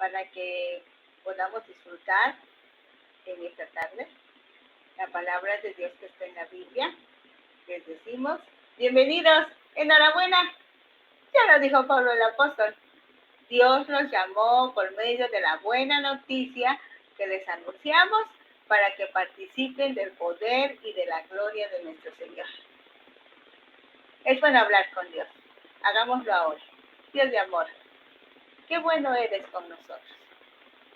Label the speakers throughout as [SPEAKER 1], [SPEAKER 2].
[SPEAKER 1] para que podamos disfrutar en esta tarde la palabra de Dios que está en la Biblia. Les decimos, bienvenidos, enhorabuena. Ya lo dijo Pablo el apóstol. Dios nos llamó por medio de la buena noticia que les anunciamos para que participen del poder y de la gloria de nuestro Señor. Es bueno hablar con Dios. Hagámoslo ahora. Dios de amor, qué bueno eres con nosotros.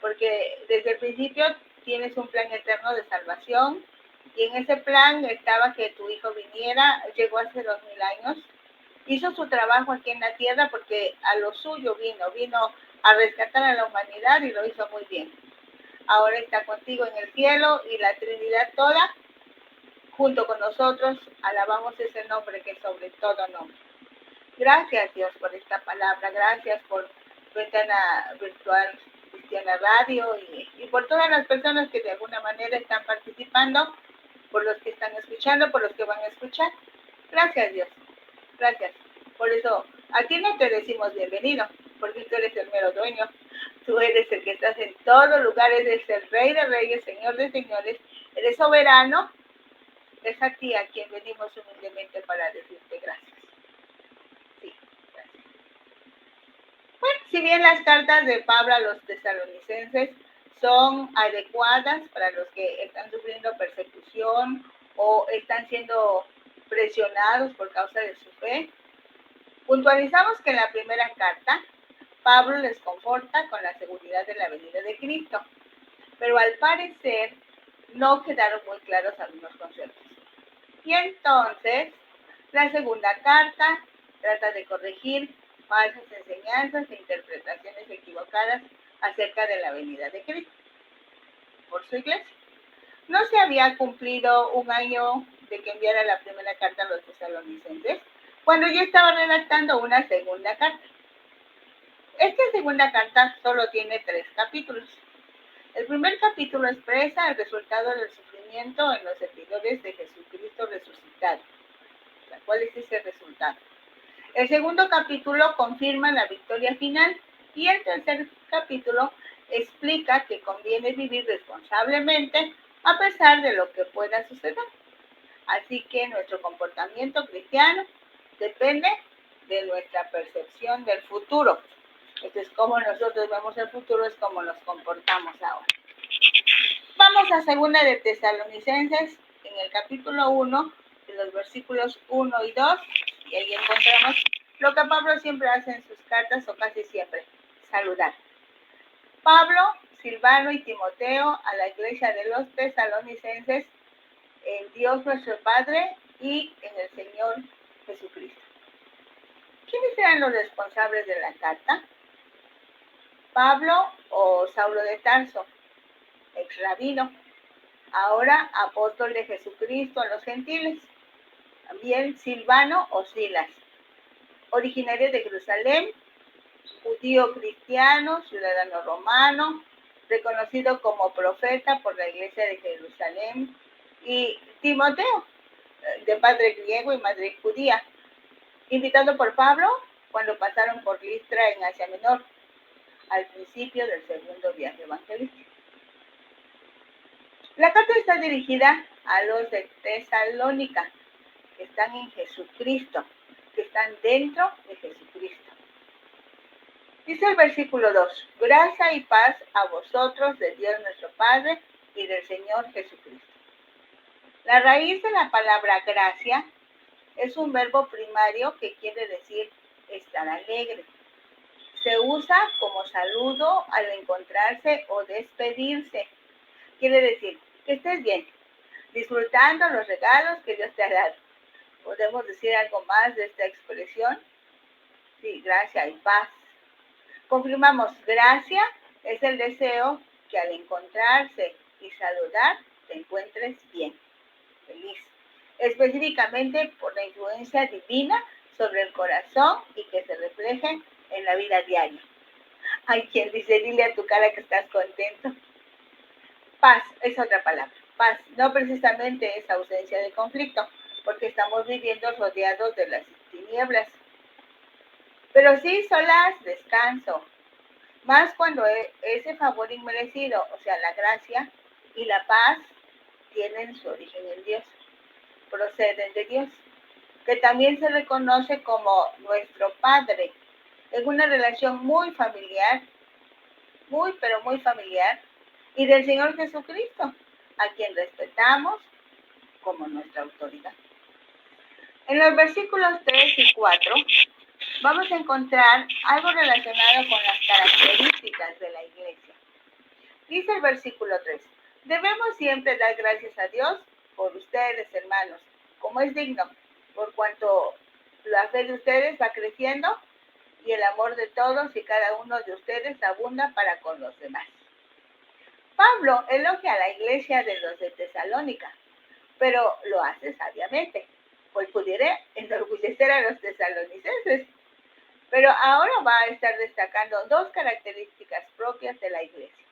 [SPEAKER 1] Porque desde el principio tienes un plan eterno de salvación y en ese plan estaba que tu Hijo viniera, llegó hace 2000 años, hizo su trabajo aquí en la tierra porque a lo suyo vino a rescatar a la humanidad y lo hizo muy bien. Ahora está contigo en el cielo y la Trinidad toda, junto con nosotros, alabamos ese nombre que es sobre todo nombre. Gracias Dios por esta palabra, gracias por Ventana Virtual Cristiana Radio y por todas las personas que de alguna manera están participando, por los que están escuchando, por los que van a escuchar. Gracias Dios, gracias. Por eso a ti no te decimos bienvenido, porque tú eres el mero dueño. Tú eres el que estás en todo lugar, eres el Rey de Reyes, Señor de Señores, eres soberano. Es a ti a quien venimos humildemente para decirte gracias. Sí, gracias. Bueno, si bien las cartas de Pablo a los tesalonicenses son adecuadas para los que están sufriendo persecución o están siendo presionados por causa de su fe, puntualizamos que en la primera carta Pablo les conforta con la seguridad de la venida de Cristo, pero al parecer no quedaron muy claros algunos conceptos. Y entonces, la segunda carta trata de corregir falsas enseñanzas e interpretaciones equivocadas acerca de la venida de Cristo por su iglesia. No se había cumplido un año de que enviara la primera carta a los tesalonicenses, cuando yo estaba redactando una segunda carta. Esta segunda carta solo tiene 3 capítulos. El primer capítulo expresa el resultado del sufrimiento en los seguidores de Jesucristo resucitado. ¿Cuál es ese resultado? El segundo capítulo confirma la victoria final y el tercer capítulo explica que conviene vivir responsablemente a pesar de lo que pueda suceder. Así que nuestro comportamiento cristiano depende de nuestra percepción del futuro. Entonces, como nosotros vemos el futuro es como nos comportamos ahora. Vamos a segunda de Tesalonicenses, en el capítulo 1, de los versículos 1 y 2, y ahí encontramos lo que Pablo siempre hace en sus cartas, o casi siempre, saludar. Pablo, Silvano y Timoteo a la iglesia de los tesalonicenses, en Dios nuestro Padre y en el Señor Jesucristo. ¿Quiénes eran los responsables de la carta? Pablo o Saulo de Tarso, ex rabino, ahora apóstol de Jesucristo a los gentiles. También Silvano o Silas, originario de Jerusalén, judío cristiano, ciudadano romano, reconocido como profeta por la iglesia de Jerusalén. Y Timoteo, de padre griego y madre judía, invitado por Pablo cuando pasaron por Listra en Asia Menor, al principio del segundo viaje evangelístico. La carta está dirigida a los de Tesalónica, que están en Jesucristo, que están dentro de Jesucristo. Dice el versículo 2, gracia y paz a vosotros de Dios nuestro Padre y del Señor Jesucristo. La raíz de la palabra gracia es un verbo primario que quiere decir estar alegre. Se usa como saludo al encontrarse o despedirse. Quiere decir que estés bien, disfrutando los regalos que Dios te ha dado. ¿Podemos decir algo más de esta expresión? Sí, gracia y paz. Confirmamos, gracia es el deseo que al encontrarse y saludar te encuentres bien, feliz. Específicamente por la influencia divina sobre el corazón y que se refleje en la vida diaria. Hay quien dice, dile a tu cara que estás contento. Paz es otra palabra. Paz no precisamente es ausencia de conflicto, porque estamos viviendo rodeados de las tinieblas. Pero sí solaz, descanso. más cuando ese favor inmerecido, o sea, la gracia y la paz, tienen su origen en Dios, proceden de Dios, que también se reconoce como nuestro Padre, en una relación muy familiar, pero muy familiar, y del Señor Jesucristo, a quien respetamos como nuestra autoridad. En los versículos 3 y 4 vamos a encontrar algo relacionado con las características de la iglesia. Dice el versículo 3, debemos siempre dar gracias a Dios por ustedes, hermanos, como es digno, por cuanto la fe de ustedes va creciendo y el amor de todos y cada uno de ustedes abunda para con los demás. Pablo elogia a la iglesia de los de Tesalónica, pero lo hace sabiamente, pues pudiera enorgullecer a los tesalonicenses. Pero ahora va a estar destacando dos características propias de la iglesia.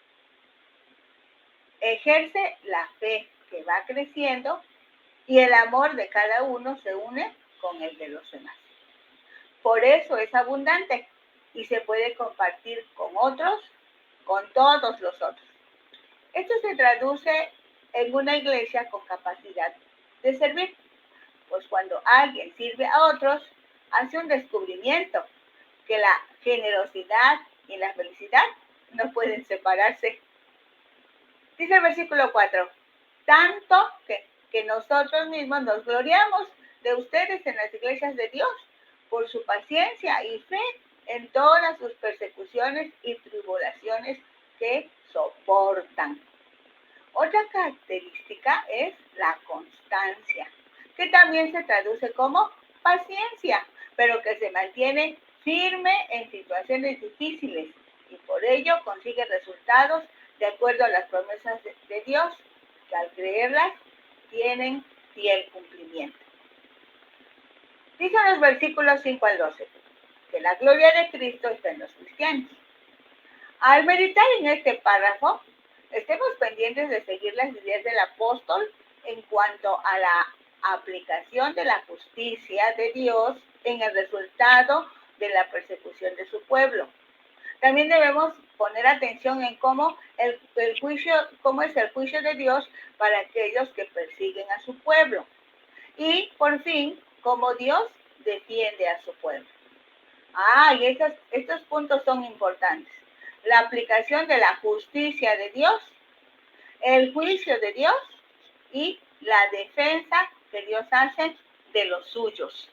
[SPEAKER 1] Ejerce la fe que va creciendo y el amor de cada uno se une con el de los demás. Por eso es abundante y se puede compartir con otros, con todos los otros. Esto se traduce en una iglesia con capacidad de servir, pues cuando alguien sirve a otros, hace un descubrimiento que la generosidad y la felicidad no pueden separarse. Dice el versículo 4, tanto que nosotros mismos nos gloriamos de ustedes en las iglesias de Dios por su paciencia y fe en todas sus persecuciones y tribulaciones que soportan. Otra característica es la constancia, que también se traduce como paciencia, pero que se mantiene firme en situaciones difíciles y por ello consigue resultados de acuerdo a las promesas de Dios, que al creerlas tienen fiel cumplimiento. Dicen los versículos 5 al 12 que la gloria de Cristo está en los cristianos. Al meditar en este párrafo, estemos pendientes de seguir las ideas del apóstol en cuanto a la aplicación de la justicia de Dios en el resultado de la persecución de su pueblo. También debemos poner atención en cómo es el juicio de Dios para aquellos que persiguen a su pueblo. Y, por fin, cómo Dios defiende a su pueblo. Y estos puntos son importantes. La aplicación de la justicia de Dios, el juicio de Dios y la defensa que Dios hace de los suyos.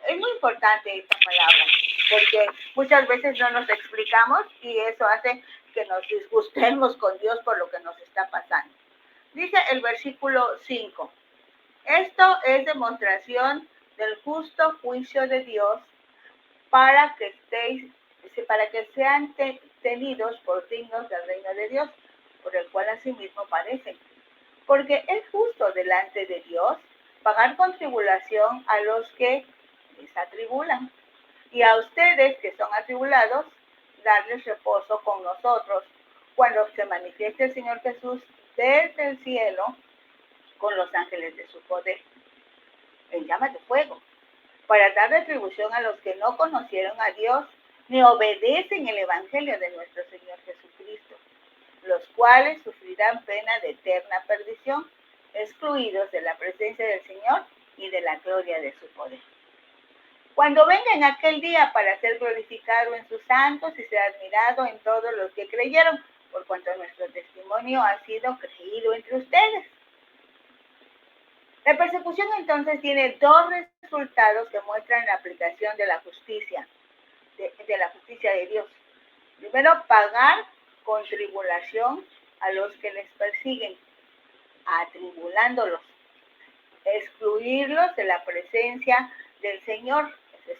[SPEAKER 1] Es muy importante esta palabra, porque muchas veces no nos explicamos y eso hace que nos disgustemos con Dios por lo que nos está pasando. Dice el versículo 5, esto es demostración del justo juicio de Dios para que sean tenidos por dignos del reino de Dios, por el cual asimismo padecen. Porque es justo delante de Dios pagar con tribulación a los que les atribulan, y a ustedes que son atribulados, darles reposo con nosotros, cuando se manifieste el Señor Jesús desde el cielo con los ángeles de su poder, en llamas de fuego, para dar retribución a los que no conocieron a Dios ni obedecen el evangelio de nuestro Señor Jesucristo, los cuales sufrirán pena de eterna perdición, excluidos de la presencia del Señor y de la gloria de su poder. Cuando venga en aquel día para ser glorificado en sus santos y ser admirado en todos los que creyeron, por cuanto nuestro testimonio ha sido creído entre ustedes. La persecución entonces tiene dos resultados que muestran la aplicación de la justicia, de la justicia de Dios. Primero, pagar con tribulación a los que les persiguen, atribulándolos, excluirlos de la presencia del Señor. Ese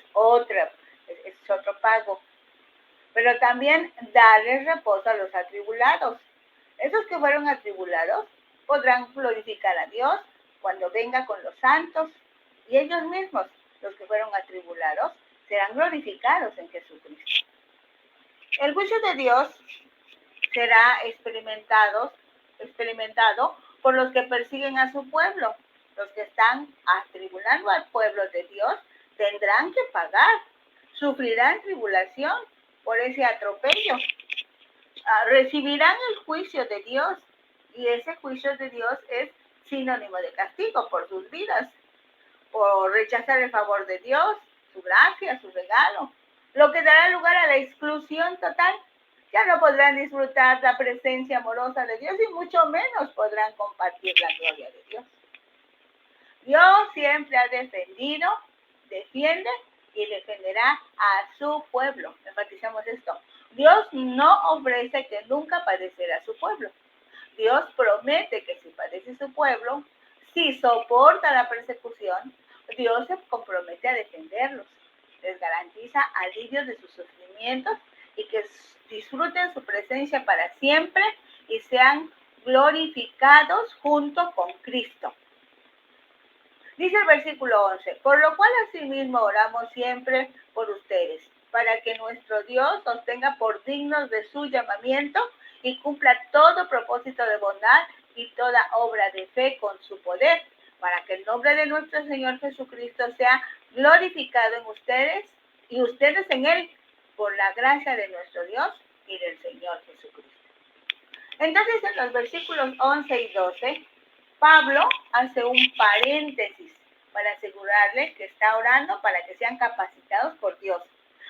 [SPEAKER 1] es otro pago. Pero también darles reposo a los atribulados. Esos que fueron atribulados podrán glorificar a Dios cuando venga con los santos, y ellos mismos, los que fueron atribulados, serán glorificados en Jesucristo. El juicio de Dios será experimentado por los que persiguen a su pueblo. Los que están atribulando al pueblo de Dios tendrán que pagar, sufrirán tribulación por ese atropello. Recibirán el juicio de Dios, y ese juicio de Dios es sinónimo de castigo por sus vidas, por rechazar el favor de Dios, su gracia, su regalo, lo que dará lugar a la exclusión total. Ya no podrán disfrutar la presencia amorosa de Dios y mucho menos podrán compartir la gloria de Dios. Dios siempre ha defendido, defiende y defenderá a su pueblo. Enfatizamos esto. Dios no ofrece que nunca padecerá a su pueblo. Dios promete que si padece su pueblo, si soporta la persecución, Dios se compromete a defenderlos. Les garantiza alivio de sus sufrimientos y que disfruten su presencia para siempre y sean glorificados junto con Cristo. Dice el versículo 11, por lo cual asimismo oramos siempre por ustedes, para que nuestro Dios os tenga por dignos de su llamamiento y cumpla todo propósito de bondad y toda obra de fe con su poder, para que el nombre de nuestro Señor Jesucristo sea glorificado en ustedes y ustedes en Él, por la gracia de nuestro Dios y del Señor Jesucristo. Entonces, en los versículos 11 y 12, Pablo hace un paréntesis para asegurarle que está orando para que sean capacitados por Dios,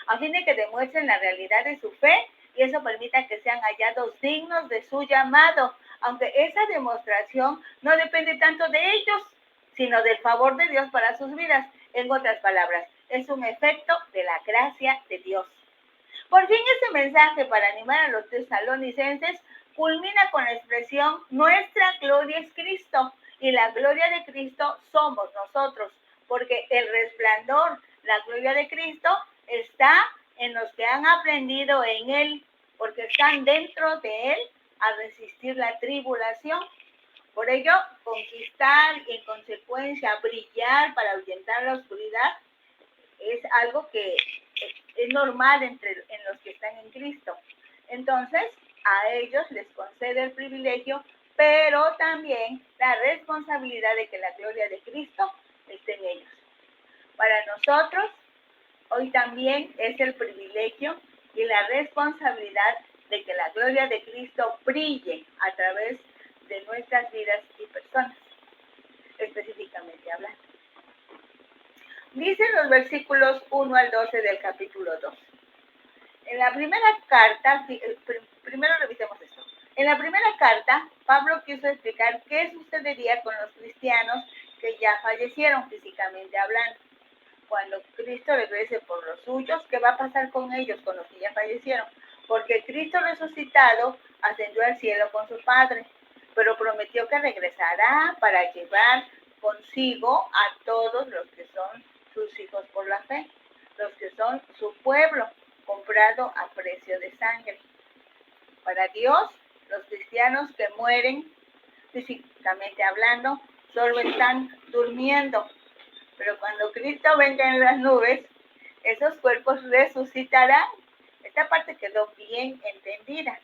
[SPEAKER 1] a fin de que demuestren la realidad de su fe y eso permita que sean hallados dignos de su llamado, aunque esa demostración no depende tanto de ellos, sino del favor de Dios para sus vidas. En otras palabras, es un efecto de la gracia de Dios. Por fin, este mensaje para animar a los tesalonicenses culmina con la expresión, nuestra gloria es Cristo, y la gloria de Cristo somos nosotros, porque el resplandor, la gloria de Cristo, está en los que han aprendido en Él, porque están dentro de Él a resistir la tribulación. Por ello, conquistar y en consecuencia brillar para ahuyentar la oscuridad es algo que es normal en los que están en Cristo. Entonces, a ellos les concede el privilegio, pero también la responsabilidad de que la gloria de Cristo esté en ellos. Para nosotros, hoy también es el privilegio y la responsabilidad de que la gloria de Cristo brille a través de nuestras vidas y personas, específicamente hablando. Dicen los versículos 1 al 12 del capítulo 2. En la primera carta, primero revisemos esto. En la primera carta, Pablo quiso explicar qué sucedería con los cristianos que ya fallecieron físicamente hablando. Cuando Cristo regrese por los suyos, ¿qué va a pasar con ellos, con los que ya fallecieron? Porque Cristo resucitado ascendió al cielo con su Padre, pero prometió que regresará para llevar consigo a todos los que son sus hijos por la fe, los que son su pueblo, comprado a precio de sangre. Para Dios, los cristianos que mueren, físicamente hablando, solo están durmiendo. Pero cuando Cristo venga en las nubes, esos cuerpos resucitarán. Esta parte quedó bien entendida.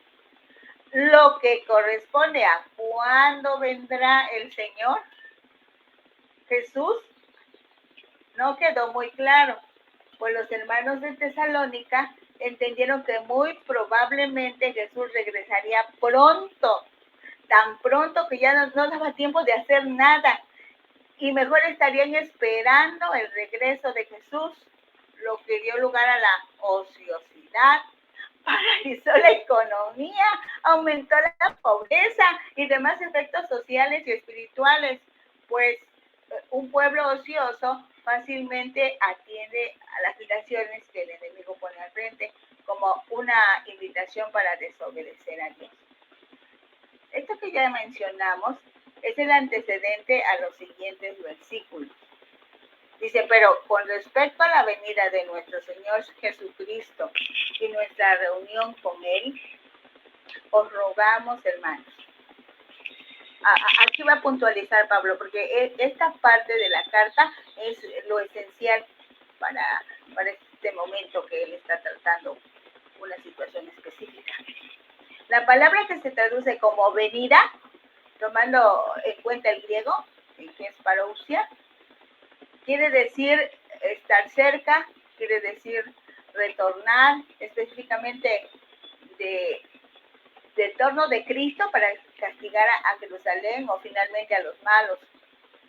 [SPEAKER 1] Lo que corresponde a cuándo vendrá el Señor Jesús no quedó muy claro, pues los hermanos de Tesalónica entendieron que muy probablemente Jesús regresaría pronto, tan pronto que ya no daba tiempo de hacer nada, y mejor estarían esperando el regreso de Jesús, lo que dio lugar a la ociosidad, paralizó la economía, aumentó la pobreza y demás efectos sociales y espirituales, pues un pueblo ocioso fácilmente atiende a las tentaciones que el enemigo pone al frente como una invitación para desobedecer a Dios. Esto que ya mencionamos es el antecedente a los siguientes versículos. Dice, pero con respecto a la venida de nuestro Señor Jesucristo y nuestra reunión con Él, os rogamos, hermanos. Aquí va a puntualizar Pablo, porque esta parte de la carta es lo esencial para este momento que él está tratando una situación específica. La palabra que se traduce como venida, tomando en cuenta el griego, que es parousia, quiere decir estar cerca, quiere decir retornar específicamente del torno de Cristo para castigar a Jerusalén o finalmente a los malos,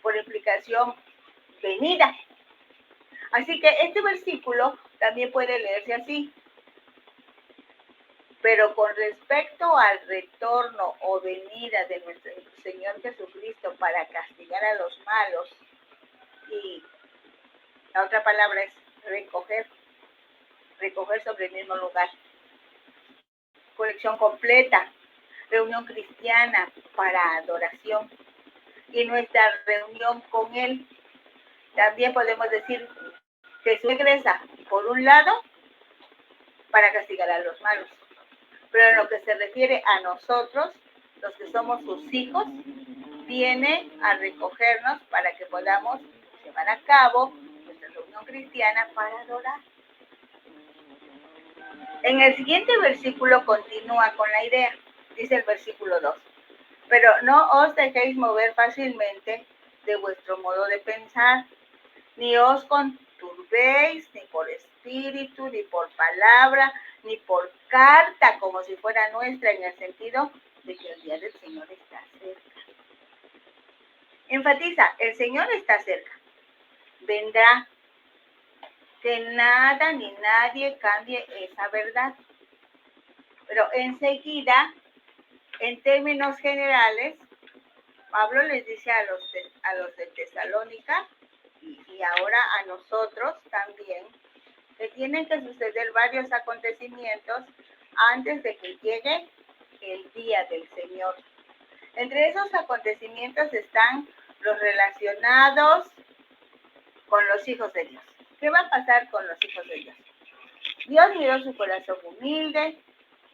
[SPEAKER 1] por implicación venida. Así que este versículo también puede leerse así. Pero con respecto al retorno o venida de nuestro Señor Jesucristo para castigar a los malos, y la otra palabra es recoger sobre el mismo lugar. Colección completa, reunión cristiana para adoración y nuestra reunión con Él. También podemos decir que Jesús regresa, por un lado, para castigar a los malos. Pero en lo que se refiere a nosotros, los que somos sus hijos, viene a recogernos para que podamos llevar a cabo nuestra reunión cristiana para adorar. En el siguiente versículo continúa con la idea. Dice el versículo 2. Pero no os dejéis mover fácilmente de vuestro modo de pensar, ni os conturbéis, ni por espíritu, ni por palabra, ni por carta, como si fuera nuestra, en el sentido de que el día del Señor está cerca. Enfatiza, el Señor está cerca. Vendrá. Que nada ni nadie cambie esa verdad. Pero enseguida, en términos generales, Pablo les dice a los de Tesalónica y ahora a nosotros también, que tienen que suceder varios acontecimientos antes de que llegue el día del Señor. Entre esos acontecimientos están los relacionados con los hijos de Dios. ¿Qué va a pasar con los hijos de Dios? Dios miró su corazón humilde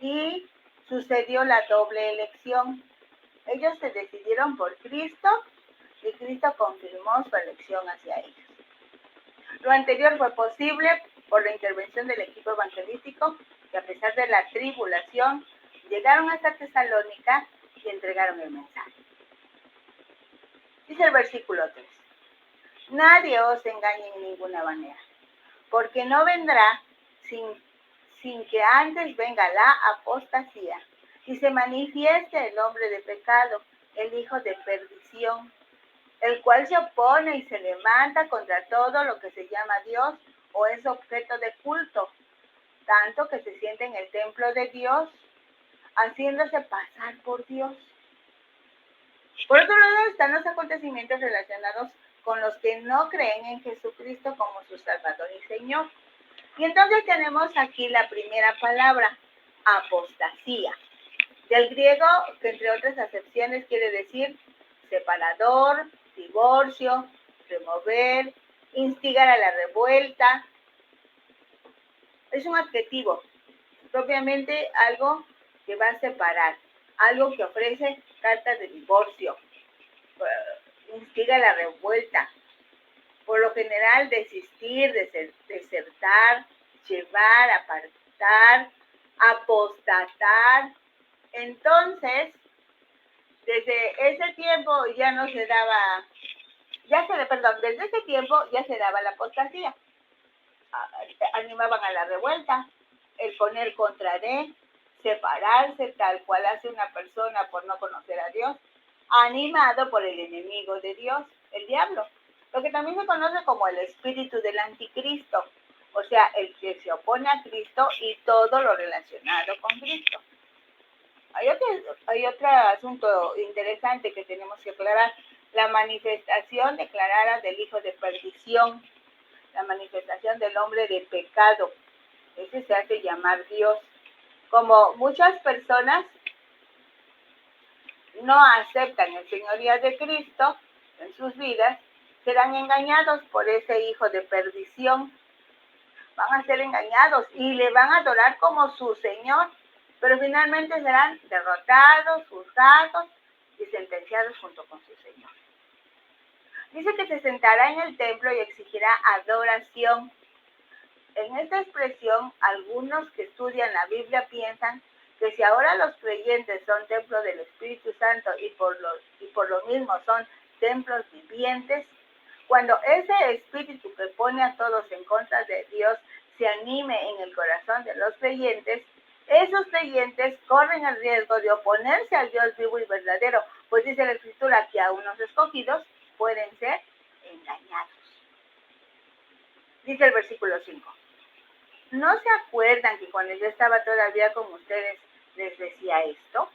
[SPEAKER 1] y sucedió la doble elección. Ellos se decidieron por Cristo y Cristo confirmó su elección hacia ellos. Lo anterior fue posible por la intervención del equipo evangelístico que a pesar de la tribulación llegaron hasta Tesalónica y entregaron el mensaje. Dice el versículo 3. Nadie os engañe en ninguna manera, porque no vendrá sin que antes venga la apostasía y se manifieste el hombre de pecado, el hijo de perdición, el cual se opone y se levanta contra todo lo que se llama Dios o es objeto de culto, tanto que se siente en el templo de Dios, haciéndose pasar por Dios. Por otro lado están los acontecimientos relacionados con los que no creen en Jesucristo como su Salvador y Señor. Y entonces tenemos aquí la primera palabra, apostasía, del griego que entre otras acepciones quiere decir separador, divorcio, remover, instigar a la revuelta. Es un adjetivo, propiamente algo que va a separar, algo que ofrece cartas de divorcio, instiga a la revuelta. Por lo general, desistir, desertar, llevar, apartar, apostatar. Entonces, desde ese tiempo ya no se daba, desde ese tiempo ya se daba la apostasía. Animaban a la revuelta, el poner contra de, separarse tal cual hace una persona por no conocer a Dios, animado por el enemigo de Dios, el diablo. Lo que también se conoce como el espíritu del anticristo, o sea, el que se opone a Cristo y todo lo relacionado con Cristo. Hay otro asunto interesante que tenemos que aclarar, la manifestación declarada del hijo de perdición, la manifestación del hombre de pecado, ese se hace llamar Dios. Como muchas personas no aceptan el señorío de Cristo en sus vidas, serán engañados por ese hijo de perdición. Van a ser engañados y le van a adorar como su Señor, pero finalmente serán derrotados, juzgados y sentenciados junto con su Señor. Dice que se sentará en el templo y exigirá adoración. En esta expresión, algunos que estudian la Biblia piensan que si ahora los creyentes son templos del Espíritu Santo y por lo mismo son templos vivientes, cuando ese espíritu que pone a todos en contra de Dios se anime en el corazón de los creyentes, esos creyentes corren el riesgo de oponerse al Dios vivo y verdadero, pues dice la Escritura que a unos escogidos pueden ser engañados. Dice el versículo 5. ¿No se acuerdan que cuando yo estaba todavía con ustedes les decía esto?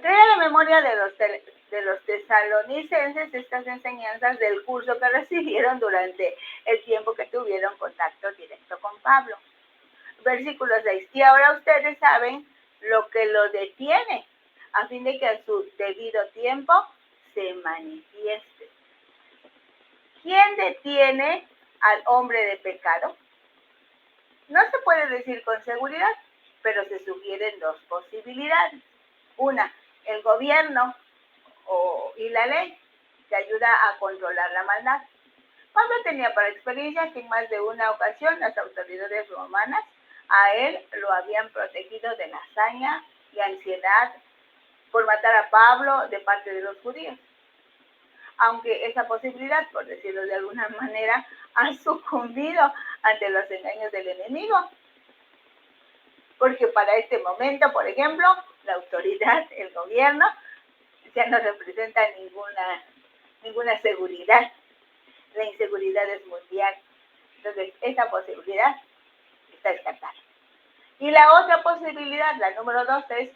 [SPEAKER 1] Trae a la memoria de los tesalonicenses estas enseñanzas del curso que recibieron durante el tiempo que tuvieron contacto directo con Pablo. Versículo 6. Y ahora ustedes saben lo que lo detiene, a fin de que a su debido tiempo se manifieste. ¿Quién detiene al hombre de pecado? No se puede decir con seguridad, pero se sugieren dos posibilidades. Una, el gobierno y la ley, que ayuda a controlar la maldad. Pablo tenía por experiencia que en más de una ocasión las autoridades romanas a él lo habían protegido de la hazaña y ansiedad por matar a Pablo de parte de los judíos. Aunque esa posibilidad, por decirlo de alguna manera, ha sucumbido ante los engaños del enemigo. Porque para este momento, por ejemplo, la autoridad, el gobierno, ya no representa ninguna seguridad. La inseguridad es mundial. Entonces, esa posibilidad está descartada. Y la otra posibilidad, la número 2, es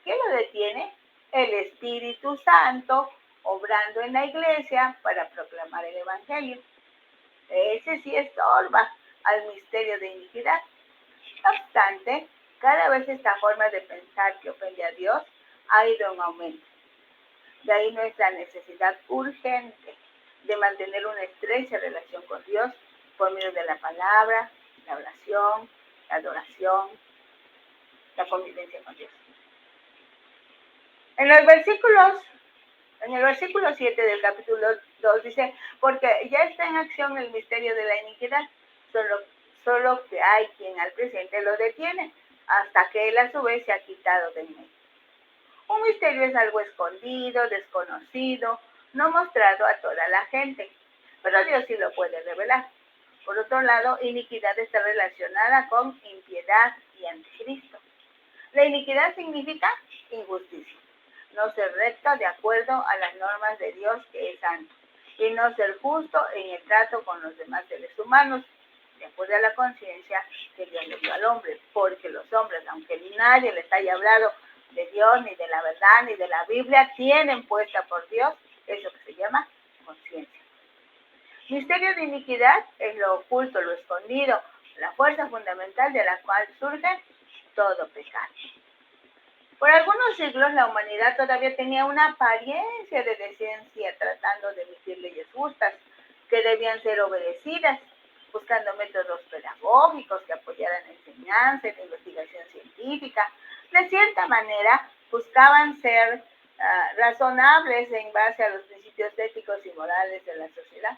[SPEAKER 1] ¿qué lo detiene? El Espíritu Santo obrando en la iglesia para proclamar el Evangelio. Ese sí estorba al misterio de iniquidad. No obstante, cada vez esta forma de pensar que ofende a Dios ha ido en aumento. De ahí nuestra necesidad urgente de mantener una estrecha relación con Dios por medio de la palabra, la oración, la adoración, la convivencia con Dios. En el versículo 7 del capítulo 2 dice, porque ya está en acción el misterio de la iniquidad, solo que hay quien al presente lo detiene, hasta que él a su vez se ha quitado de medio. Un misterio es algo escondido, desconocido, no mostrado a toda la gente, pero Dios sí lo puede revelar. Por otro lado, iniquidad está relacionada con impiedad y anticristo. La iniquidad significa injusticia, no ser recto de acuerdo a las normas de Dios que es santo, y no ser justo en el trato con los demás seres humanos, de acuerdo a la conciencia que Dios le dio al hombre, porque los hombres, aunque nadie les haya hablado de Dios, ni de la verdad, ni de la Biblia, tienen puesta por Dios eso que se llama conciencia. Misterio de iniquidad es lo oculto, lo escondido, la fuerza fundamental de la cual surge todo pecado. Por algunos siglos la humanidad todavía tenía una apariencia de decencia, tratando de emitir leyes justas que debían ser obedecidas, buscando métodos pedagógicos que apoyaran la enseñanza y la investigación científica. De cierta manera, buscaban ser razonables en base a los principios éticos y morales de la sociedad.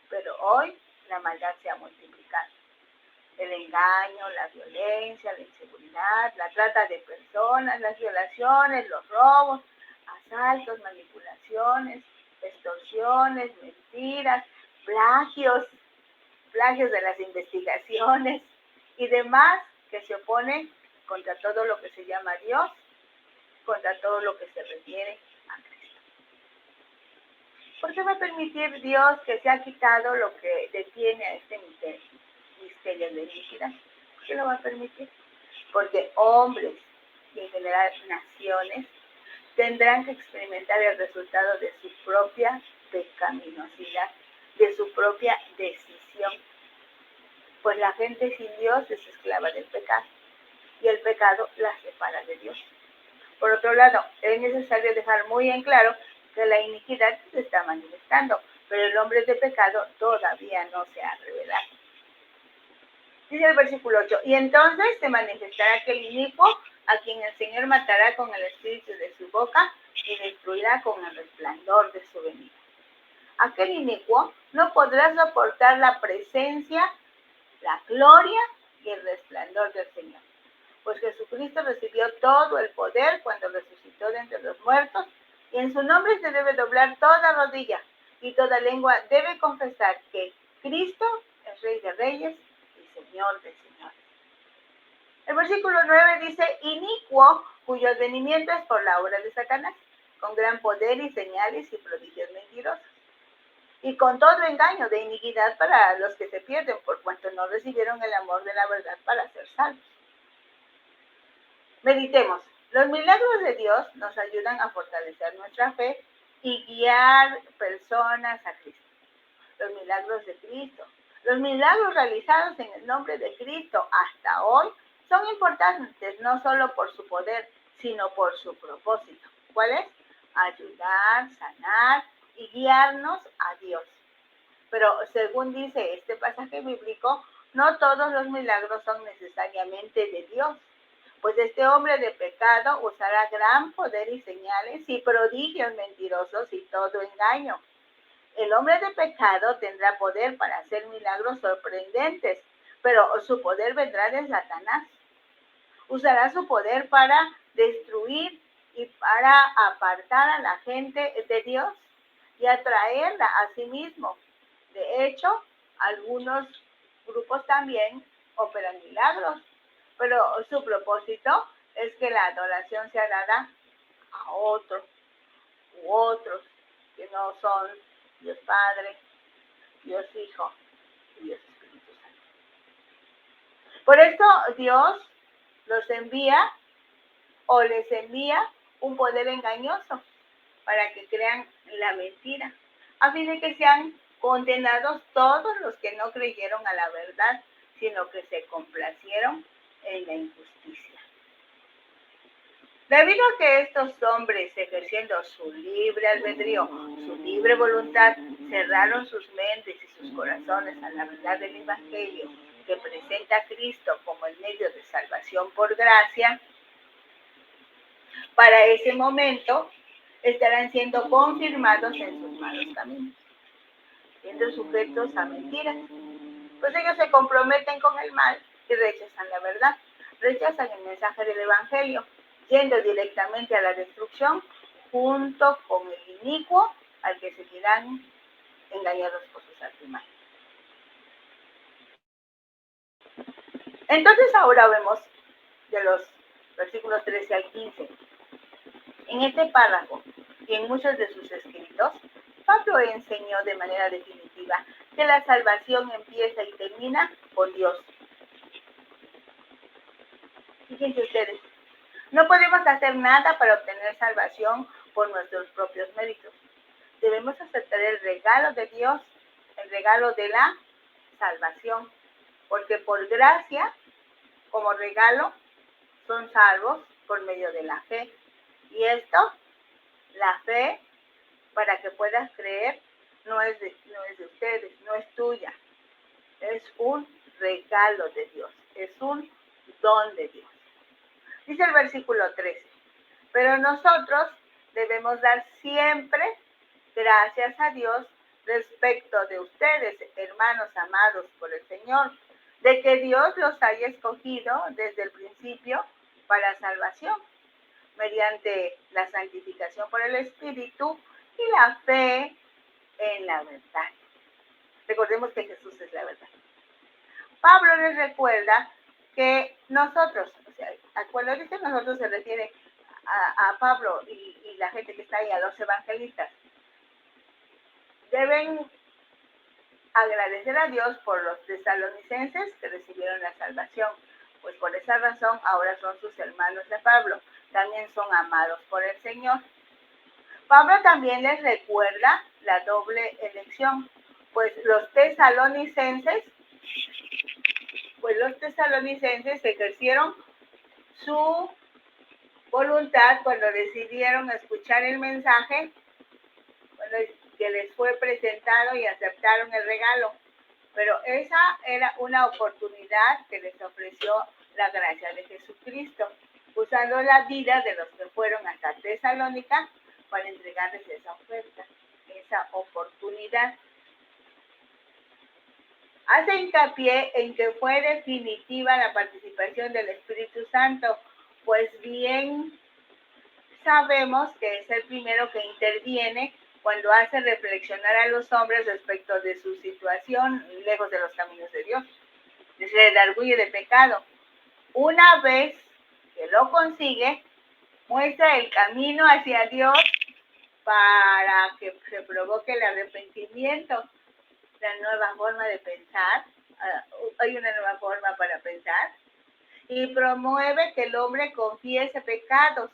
[SPEAKER 1] Pero hoy la maldad se ha multiplicado. El engaño, la violencia, la inseguridad, la trata de personas, las violaciones, los robos, asaltos, manipulaciones, extorsiones, mentiras, plagios de las investigaciones y demás que se oponen contra todo lo que se llama Dios, contra todo lo que se refiere a Cristo. ¿Por qué va a permitir Dios que se ha quitado lo que detiene a este misterio de iniquidad? ¿Por qué lo va a permitir? Porque hombres y en general naciones tendrán que experimentar el resultado de su propia pecaminosidad, de su propia decisión. Pues la gente sin Dios es esclava del pecado y el pecado la separa de Dios. Por otro lado, es necesario dejar muy en claro que la iniquidad se está manifestando, pero el hombre de pecado todavía no se ha revelado. Dice el versículo 8, y entonces se manifestará aquel inicuo a quien el Señor matará con el espíritu de su boca y destruirá con el resplandor de su venida. Aquel inicuo no podrá soportar la presencia, la gloria y el resplandor del Señor. Pues Jesucristo recibió todo el poder cuando resucitó de entre los muertos, y en su nombre se debe doblar toda rodilla, y toda lengua debe confesar que Cristo es es Rey de Reyes y Señor de Señores. El versículo 9 dice, inicuo, cuyo advenimiento es por la obra de Satanás, con gran poder y señales y prodigios mentirosos, y con todo engaño de iniquidad para los que se pierden, por cuanto no recibieron el amor de la verdad para ser salvos. Meditemos. Los milagros de Dios nos ayudan a fortalecer nuestra fe y guiar personas a Cristo. Los milagros de Cristo. Los milagros realizados en el nombre de Cristo hasta hoy son importantes no solo por su poder, sino por su propósito. ¿Cuál es? Ayudar, sanar y guiarnos a Dios. Pero según dice este pasaje bíblico, no todos los milagros son necesariamente de Dios. Pues este hombre de pecado usará gran poder y señales y prodigios mentirosos y todo engaño. El hombre de pecado tendrá poder para hacer milagros sorprendentes, pero su poder vendrá de Satanás. Usará su poder para destruir y para apartar a la gente de Dios y atraerla a sí mismo. De hecho, algunos grupos también operan milagros, pero su propósito es que la adoración sea dada a otro u otros que no son Dios Padre, Dios Hijo y Dios Espíritu Santo. Por esto Dios los envía o les envía un poder engañoso para que crean la mentira, a fin de que sean condenados todos los que no creyeron a la verdad, sino que se complacieron en la injusticia. Debido a que estos hombres, ejerciendo su libre albedrío, su libre voluntad, cerraron sus mentes y sus corazones a la verdad del Evangelio, que presenta a Cristo como el medio de salvación por gracia, para ese momento estarán siendo confirmados en sus malos caminos, siendo sujetos a mentiras. Pues ellos se comprometen con el mal y rechazan la verdad, rechazan el mensaje del Evangelio, yendo directamente a la destrucción junto con el inicuo al que seguirán engañados por sus artimañas. Entonces ahora vemos de los versículos 13 al 15. En este párrafo y en muchos de sus escritos, Pablo enseñó de manera definitiva que la salvación empieza y termina con Dios. Fíjense ustedes, no podemos hacer nada para obtener salvación por nuestros propios méritos. Debemos aceptar el regalo de Dios, el regalo de la salvación, porque por gracia, como regalo, son salvos por medio de la fe. Y esto, la fe, para que puedas creer, no es de ustedes, no es tuya. Es un regalo de Dios, es un don de Dios. Dice el versículo 13, pero nosotros debemos dar siempre gracias a Dios respecto de ustedes, hermanos amados por el Señor, de que Dios los haya escogido desde el principio para salvación, mediante la santificación por el Espíritu y la fe en la verdad. Recordemos que Jesús es la verdad. Pablo les recuerda que nosotros, o sea, cuando dice nosotros se refiere a Pablo y la gente que está ahí, a los evangelistas, deben agradecer a Dios por los tesalonicenses que recibieron la salvación, pues por esa razón ahora son sus hermanos de Pablo, también son amados por el Señor. Pablo también les recuerda la doble elección, pues los tesalonicenses ejercieron su voluntad cuando decidieron escuchar el mensaje que les fue presentado y aceptaron el regalo. Pero esa era una oportunidad que les ofreció la gracia de Jesucristo, usando la vida de los que fueron hasta Tesalónica para entregarles esa oferta, esa oportunidad. Hace hincapié en que fue definitiva la participación del Espíritu Santo, pues bien sabemos que es el primero que interviene cuando hace reflexionar a los hombres respecto de su situación lejos de los caminos de Dios. Les redarguye de pecado. Una vez que lo consigue, muestra el camino hacia Dios para que se provoque el arrepentimiento, la nueva forma de pensar. Hay una nueva forma para pensar, y promueve que el hombre confiese pecados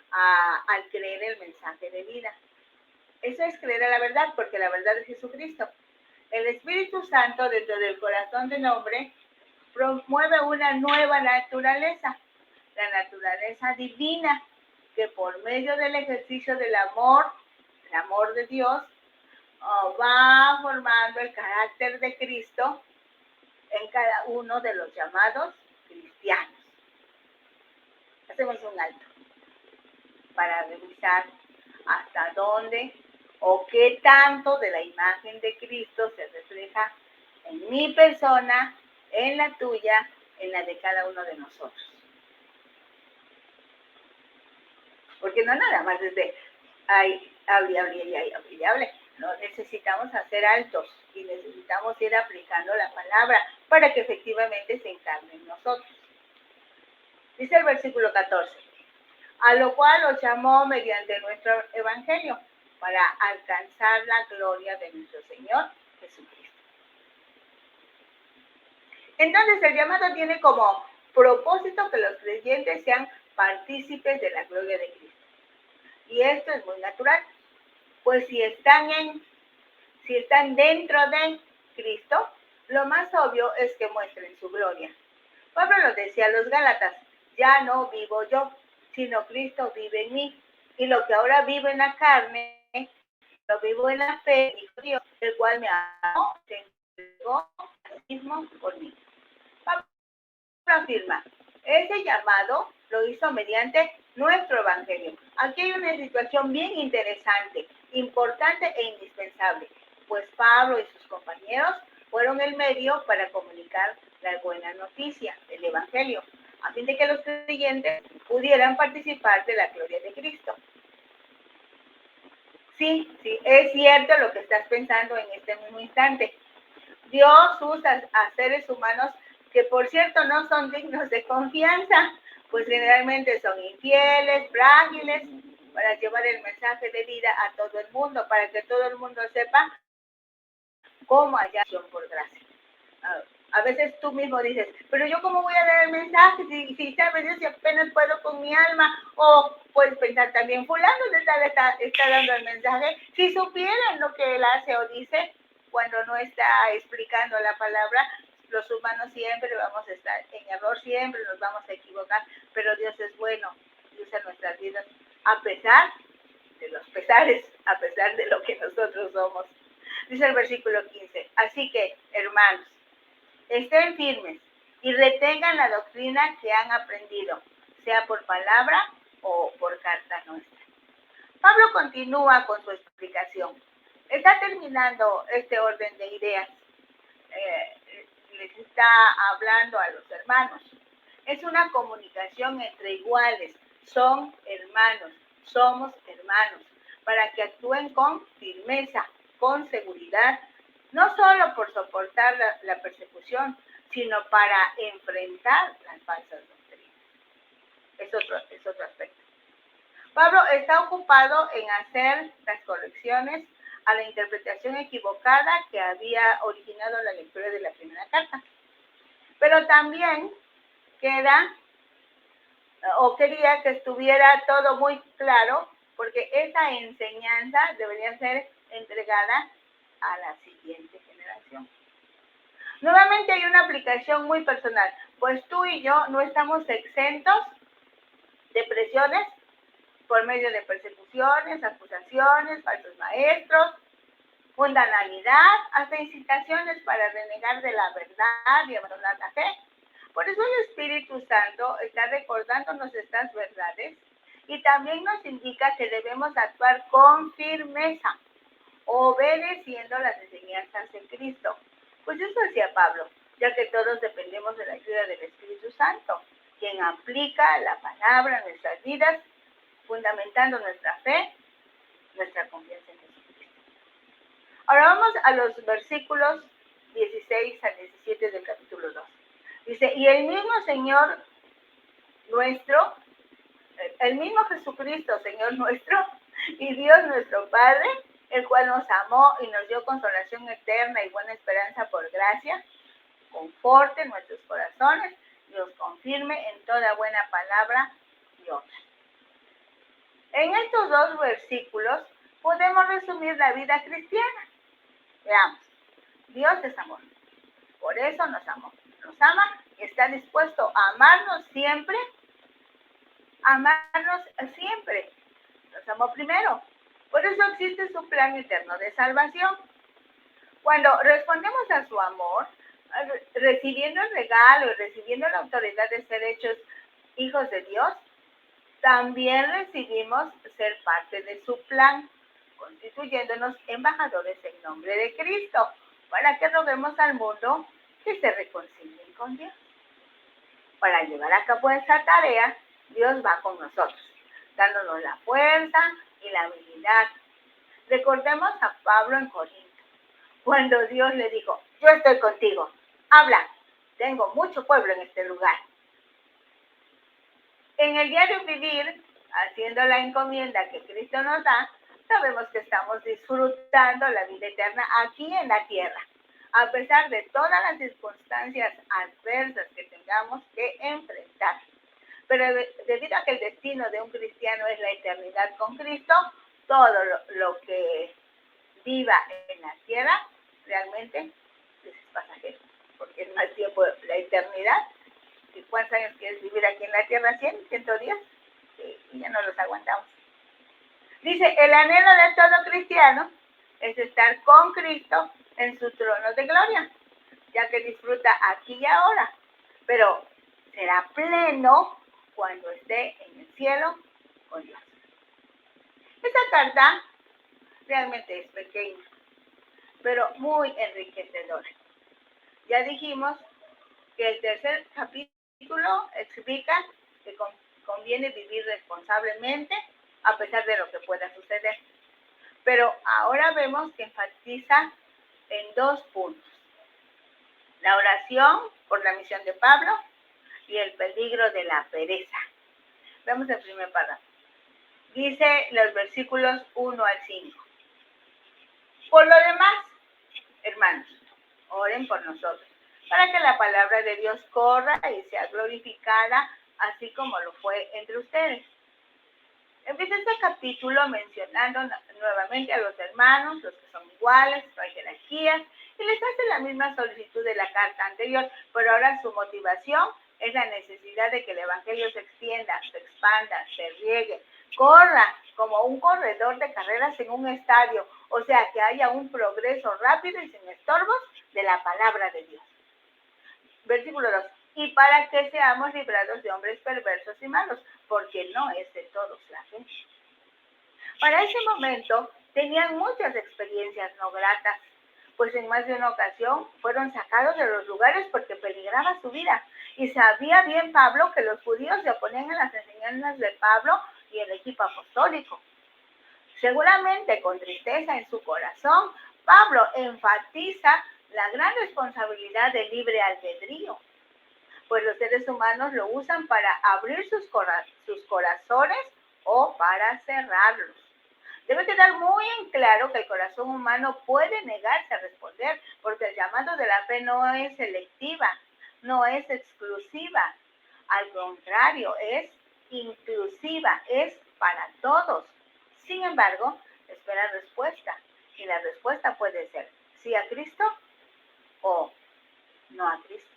[SPEAKER 1] al creer el mensaje de vida. Eso es creer a la verdad, porque la verdad es Jesucristo. El Espíritu Santo dentro del corazón del hombre promueve una nueva naturaleza, la naturaleza divina, que por medio del ejercicio del amor, el amor de Dios, va formando el carácter de Cristo en cada uno de los llamados cristianos. Hacemos un alto para revisar hasta dónde o qué tanto de la imagen de Cristo se refleja en mi persona, en la tuya, en la de cada uno de nosotros. Porque no nada más desde hable. No, necesitamos hacer altos y necesitamos ir aplicando la palabra para que efectivamente se encarne en nosotros. Dice el versículo 14, a lo cual os llamó mediante nuestro evangelio para alcanzar la gloria de nuestro Señor Jesucristo. Entonces el llamado tiene como propósito que los creyentes sean partícipes de la gloria de Cristo. Y esto es muy natural, pues si están dentro de Cristo, lo más obvio es que muestren su gloria. Pablo lo decía a los Gálatas, ya no vivo yo, sino Cristo vive en mí. Y lo que ahora vivo en la carne, lo vivo en la fe, Hijo Dios, el cual me amó, se entregó a sí mismo por mí. Pablo afirma, ese llamado lo hizo mediante nuestro evangelio. Aquí hay una situación bien interesante, importante e indispensable, pues Pablo y sus compañeros fueron el medio para comunicar la buena noticia del evangelio, a fin de que los creyentes pudieran participar de la gloria de Cristo. Sí, es cierto lo que estás pensando en este mismo instante. Dios usa a seres humanos que, por cierto, no son dignos de confianza, pues generalmente son infieles, frágiles, para llevar el mensaje de vida a todo el mundo, para que todo el mundo sepa cómo hay acción por gracia. A veces tú mismo dices, pero yo cómo voy a dar el mensaje si sabes Dios, si apenas puedo con mi alma. O puedes pensar también, fulano de tal está dando el mensaje, si supieran lo que él hace o dice cuando no está explicando la palabra. Los humanos siempre vamos a estar en error, siempre nos vamos a equivocar, pero Dios es bueno y usa nuestras vidas a pesar de los pesares, a pesar de lo que nosotros somos. Dice el versículo 15, así que, hermanos, estén firmes y retengan la doctrina que han aprendido, sea por palabra o por carta nuestra. Pablo continúa con su explicación. Está terminando este orden de ideas. Les está hablando a los hermanos. Es una comunicación entre iguales. Son hermanos, somos hermanos, para que actúen con firmeza, con seguridad, no solo por soportar la persecución, sino para enfrentar las falsas doctrinas. Es otro aspecto. Pablo está ocupado en hacer las correcciones a la interpretación equivocada que había originado la lectura de la primera carta. Pero también quería que estuviera todo muy claro, porque esa enseñanza debería ser entregada a la siguiente generación. Nuevamente hay una aplicación muy personal, pues tú y yo no estamos exentos de presiones por medio de persecuciones, acusaciones, falsos maestros, mundanalidad, hasta incitaciones para renegar de la verdad y abandonar la fe. Por eso el Espíritu Santo está recordándonos estas verdades y también nos indica que debemos actuar con firmeza, obedeciendo las enseñanzas de Cristo. Pues eso hacía Pablo, ya que todos dependemos de la ayuda del Espíritu Santo, quien aplica la palabra en nuestras vidas, fundamentando nuestra fe, nuestra confianza en Jesús. Ahora vamos a los versículos 16 al 17 del capítulo 2. Dice, y el mismo Señor nuestro, el mismo Jesucristo, Señor nuestro, y Dios nuestro Padre, el cual nos amó y nos dio consolación eterna y buena esperanza por gracia, conforte nuestros corazones y los confirme en toda buena palabra y obra. En estos dos versículos podemos resumir la vida cristiana. Veamos, Dios es amor, por eso nos amó, nos ama y está dispuesto a amarnos siempre, nos amó primero. Por eso existe su plan eterno de salvación. Cuando respondemos a su amor, recibiendo el regalo y recibiendo la autoridad de ser hechos hijos de Dios, también recibimos ser parte de su plan, constituyéndonos embajadores en nombre de Cristo, para que roguemos al mundo que se reconcilien con Dios. Para llevar a cabo esa tarea, Dios va con nosotros, dándonos la fuerza y la habilidad. Recordemos a Pablo en Corinto, cuando Dios le dijo, yo estoy contigo, habla, tengo mucho pueblo en este lugar. En el diario vivir, haciendo la encomienda que Cristo nos da, sabemos que estamos disfrutando la vida eterna aquí en la tierra, a pesar de todas las circunstancias adversas que tengamos que enfrentar. Pero debido a que el destino de un cristiano es la eternidad con Cristo, todo lo que viva en la tierra realmente es pasajero, porque es más tiempo la eternidad. ¿Y cuántos años quieres vivir aquí en la tierra? 100, 110, y ya no los aguantamos. Dice, el anhelo de todo cristiano es estar con Cristo en su trono de gloria, ya que disfruta aquí y ahora, pero será pleno cuando esté en el cielo con Dios. Esta carta realmente es pequeña, pero muy enriquecedora. Ya dijimos que el tercer capítulo explica que conviene vivir responsablemente a pesar de lo que pueda suceder. Pero ahora vemos que enfatiza en dos puntos: la oración por la misión de Pablo y el peligro de la pereza. Vemos el primer párrafo. Dice los versículos 1 al 5. Por lo demás, hermanos, oren por nosotros, para que la palabra de Dios corra y sea glorificada, así como lo fue entre ustedes. Empieza este capítulo mencionando nuevamente a los hermanos, los que son iguales, no hay jerarquías, y les hace la misma solicitud de la carta anterior, pero ahora su motivación es la necesidad de que el evangelio se extienda, se expanda, se riegue, corra como un corredor de carreras en un estadio, o sea, que haya un progreso rápido y sin estorbos de la palabra de Dios. Versículo 2. Y para que seamos librados de hombres perversos y malos, porque no es de todos la fe. Para ese momento tenían muchas experiencias no gratas, pues en más de una ocasión fueron sacados de los lugares porque peligraba su vida. Y sabía bien Pablo que los judíos se oponían a las enseñanzas de Pablo y el equipo apostólico. Seguramente con tristeza en su corazón, Pablo enfatiza la gran responsabilidad del libre albedrío, pues los seres humanos lo usan para abrir sus corazones o para cerrarlos. Debe quedar muy en claro que el corazón humano puede negarse a responder, porque el llamado de la fe no es selectiva, no es exclusiva. Al contrario, es inclusiva, es para todos. Sin embargo, espera respuesta, y la respuesta puede ser sí a Cristo o no a Cristo.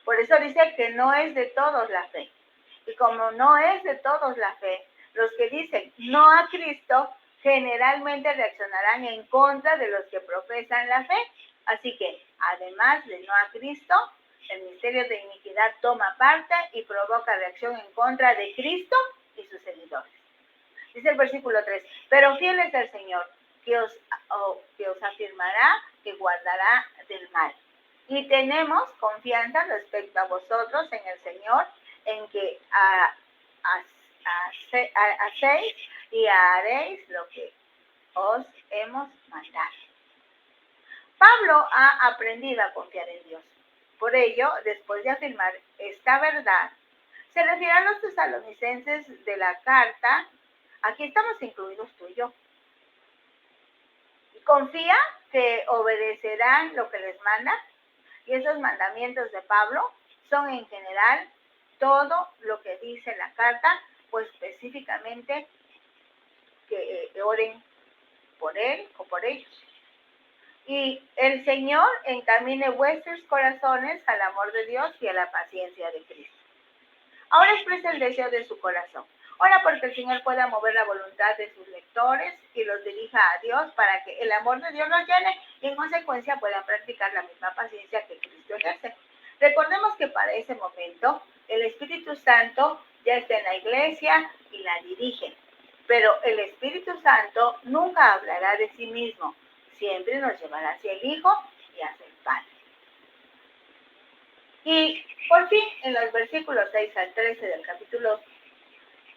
[SPEAKER 1] Por eso dice que no es de todos la fe. Y como no es de todos la fe, los que dicen no a Cristo generalmente reaccionarán en contra de los que profesan la fe. Así que, además de no a Cristo, el misterio de iniquidad toma parte y provoca reacción en contra de Cristo y sus seguidores. Dice el versículo 3, pero fiel es el Señor, que os afirmará, que guardará del mal. Y tenemos confianza respecto a vosotros en el Señor, en que hacéis y haréis lo que os hemos mandado. Pablo ha aprendido a confiar en Dios. Por ello, después de afirmar esta verdad, se refiere a los tesalonicenses de la carta. Aquí estamos incluidos tú y yo. Confía que obedecerán lo que les manda, y esos mandamientos de Pablo son en general todo lo que dice la carta, pues específicamente que oren por él o por ellos. Y el Señor encamine vuestros corazones al amor de Dios y a la paciencia de Cristo. Ahora expresa el deseo de su corazón. Ora porque el Señor pueda mover la voluntad de sus lectores y los dirija a Dios para que el amor de Dios los llene y en consecuencia puedan practicar la misma paciencia que Cristo ejerce. Recordemos que para ese momento el Espíritu Santo ya está en la iglesia y la dirige, pero el Espíritu Santo nunca hablará de sí mismo, siempre nos llevará hacia el Hijo y hacia el Padre. Y por fin, en los versículos 6 al 13 del capítulo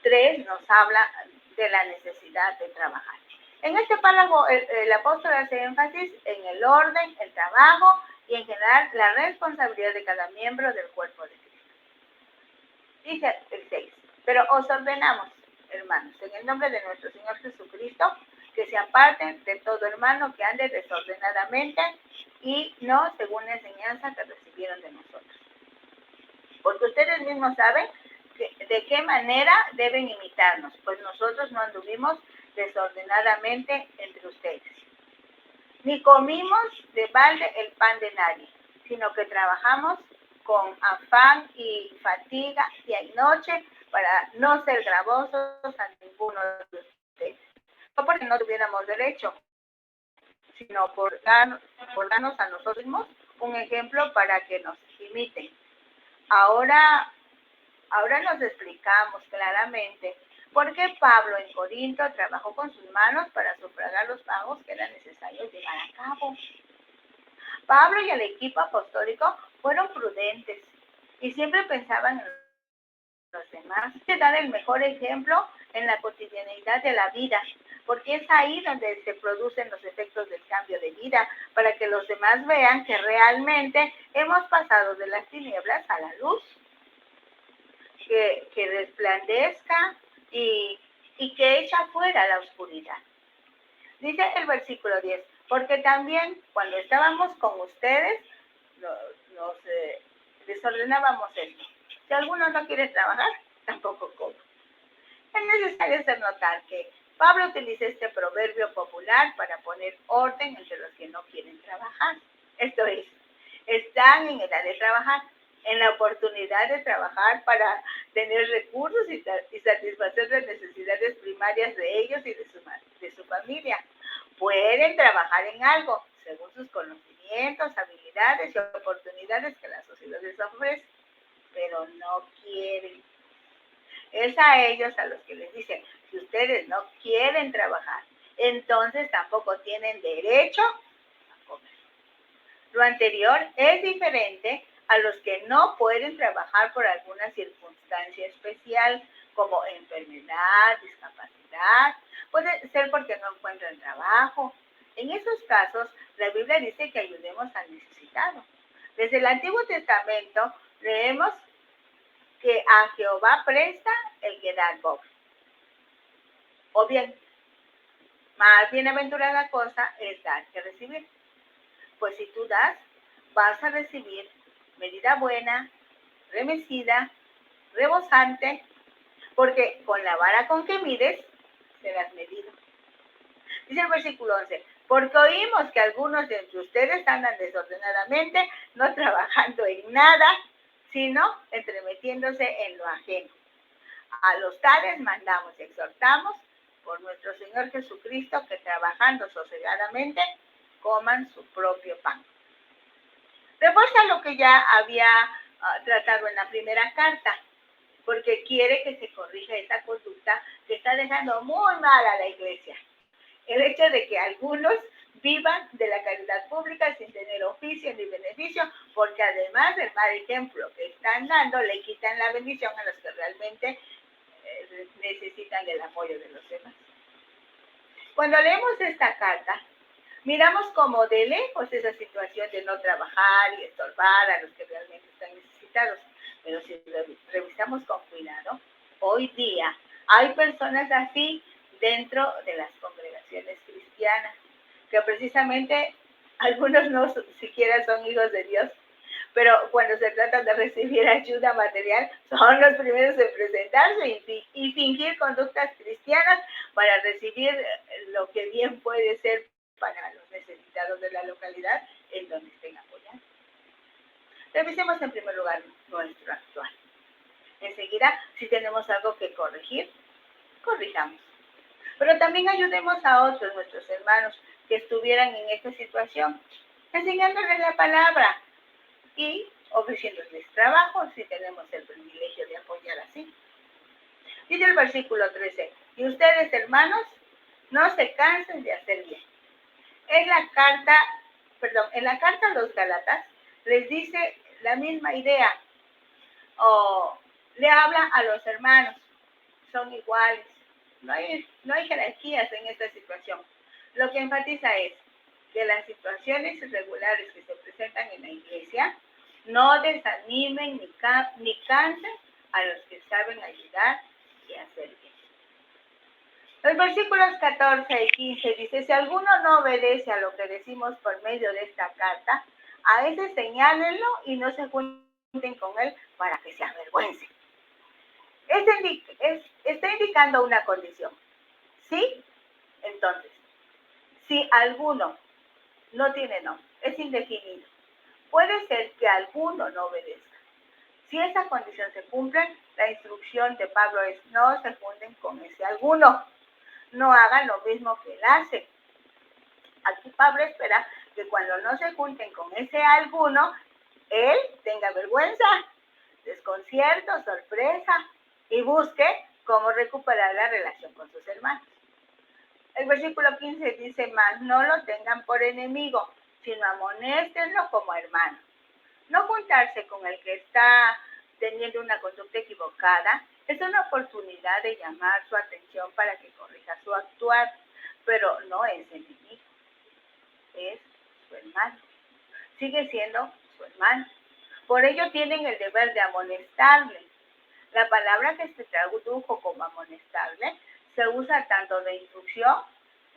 [SPEAKER 1] 3 nos habla de la necesidad de trabajar. En este párrafo, el apóstol hace énfasis en el orden, el trabajo y en general la responsabilidad de cada miembro del cuerpo de Cristo. Dice el 6, pero os ordenamos, hermanos, en el nombre de nuestro Señor Jesucristo, que se aparten de todo hermano que ande desordenadamente y no según la enseñanza que recibieron de nosotros. Porque ustedes mismos saben de qué manera deben imitarnos, pues nosotros no anduvimos desordenadamente entre ustedes. Ni comimos de balde el pan de nadie, sino que trabajamos con afán y fatiga día y noche para no ser gravosos a ninguno de ustedes. No porque no tuviéramos derecho, sino por darnos a nosotros mismos un ejemplo para que nos imiten. Ahora nos explicamos claramente por qué Pablo en Corinto trabajó con sus manos para sufragar los pagos que era necesario llevar a cabo. Pablo y el equipo apostólico fueron prudentes y siempre pensaban en los demás. Se da el mejor ejemplo en la cotidianidad de la vida, porque es ahí donde se producen los efectos del cambio de vida, para que los demás vean que realmente hemos pasado de las tinieblas a la luz. Que resplandezca y que echa fuera la oscuridad. Dice el versículo 10, porque también cuando estábamos con ustedes nos desordenábamos esto. Si alguno no quiere trabajar, tampoco come. Es necesario hacer notar que Pablo utiliza este proverbio popular para poner orden entre los que no quieren trabajar. Esto es, están en edad de trabajar, en la oportunidad de trabajar para tener recursos y satisfacer las necesidades primarias de ellos y de su familia. Pueden trabajar en algo, según sus conocimientos, habilidades y oportunidades que la sociedad les ofrece, pero no quieren. Es a ellos a los que les dicen, si ustedes no quieren trabajar, entonces tampoco tienen derecho a comer. Lo anterior es diferente a los que no pueden trabajar por alguna circunstancia especial, como enfermedad, discapacidad, puede ser porque no encuentran trabajo. En esos casos, la Biblia dice que ayudemos al necesitado. Desde el Antiguo Testamento leemos que a Jehová presta el que da pobre. O bien, más bienaventurada cosa es dar que recibir. Pues si tú das, vas a recibir medida buena, remecida, rebosante, porque con la vara con que mides, serás medido. Dice el versículo 11, porque oímos que algunos de entre ustedes andan desordenadamente, no trabajando en nada, sino entremetiéndose en lo ajeno. A los tales mandamos y exhortamos por nuestro Señor Jesucristo que trabajando sosegadamente coman su propio pan. Refuerza lo que ya había tratado en la primera carta, porque quiere que se corrija esta conducta que está dejando muy mal a la iglesia. El hecho de que algunos vivan de la caridad pública sin tener oficio ni beneficio, porque además del mal ejemplo que están dando, le quitan la bendición a los que realmente necesitan el apoyo de los demás. Cuando leemos esta carta, Miramos como de lejos esa situación de no trabajar y estorbar a los que realmente están necesitados. Pero si revisamos con cuidado, hoy día hay personas así dentro de las congregaciones cristianas, que precisamente algunos no siquiera son hijos de Dios, pero cuando se trata de recibir ayuda material, son los primeros en presentarse y fingir conductas cristianas para recibir lo que bien puede ser para los necesitados de la localidad en donde estén apoyando. Revisemos en primer lugar nuestro actual. Enseguida, si tenemos algo que corregir, corrijamos. Pero también ayudemos a otros, nuestros hermanos, que estuvieran en esta situación, enseñándoles la palabra y ofreciéndoles trabajo si tenemos el privilegio de apoyar así. Dice el versículo 13, y ustedes, hermanos, no se cansen de hacer bien. En la carta a los Gálatas les dice la misma idea, le habla a los hermanos, son iguales, no hay jerarquías en esta situación. Lo que enfatiza es que las situaciones irregulares que se presentan en la iglesia no desanimen ni cansen a los que saben ayudar y hacer bien. Los versículos 14 y 15 dice, si alguno no obedece a lo que decimos por medio de esta carta, a ese señálenlo y no se junten con él para que se avergüence. Está indicando una condición. ¿Sí? Entonces, si alguno no tiene nombre, es indefinido, puede ser que alguno no obedezca. Si esa condición se cumple, la instrucción de Pablo es no se junten con ese alguno. No hagan lo mismo que él hace. Aquí Pablo espera que cuando no se junten con ese alguno, él tenga vergüenza, desconcierto, sorpresa y busque cómo recuperar la relación con sus hermanos. El versículo 15 dice, más no lo tengan por enemigo, sino amonéstenlo como hermano. No juntarse con el que está teniendo una conducta equivocada es una oportunidad de llamar su atención para que corrija su actuar, pero no es enemigo, es su hermano. Sigue siendo su hermano. Por ello tienen el deber de amonestarle. La palabra que se tradujo como amonestarle se usa tanto de instrucción,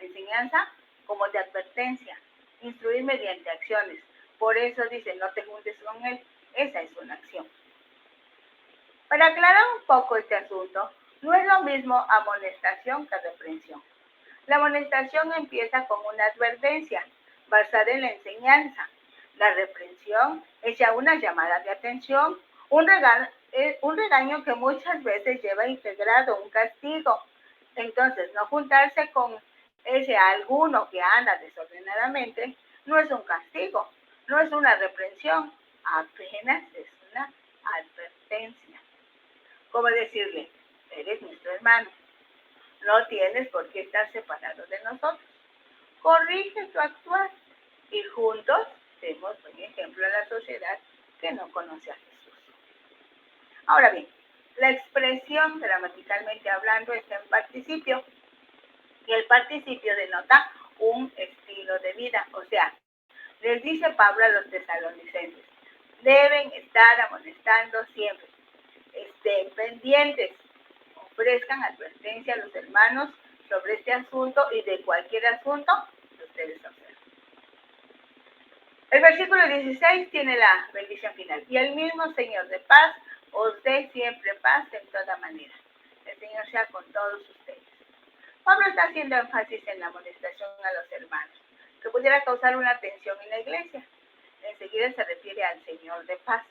[SPEAKER 1] enseñanza, como de advertencia, instruir mediante acciones. Por eso dice, no te juntes con él. Esa es una acción. Para aclarar un poco este asunto, no es lo mismo amonestación que reprensión. La amonestación empieza con una advertencia basada en la enseñanza. La reprensión es ya una llamada de atención, un regaño que muchas veces lleva integrado un castigo. Entonces, no juntarse con ese alguno que anda desordenadamente no es un castigo, no es una reprensión, apenas es una advertencia. Como decirle, eres nuestro hermano, no tienes por qué estar separado de nosotros. Corrige tu actuar y juntos demos un ejemplo a la sociedad que no conoce a Jesús. Ahora bien, la expresión gramaticalmente hablando está en participio y el participio denota un estilo de vida, o sea, les dice Pablo a los tesalonicenses, deben estar amonestando siempre, estén pendientes, ofrezcan advertencia a los hermanos sobre este asunto y de cualquier asunto que ustedes observen. El versículo 16 tiene la bendición final. Y el mismo Señor de paz os dé siempre paz en toda manera. El Señor sea con todos ustedes. Pablo está haciendo énfasis en la amonestación a los hermanos, que pudiera causar una tensión en la iglesia. Enseguida se refiere al Señor de paz.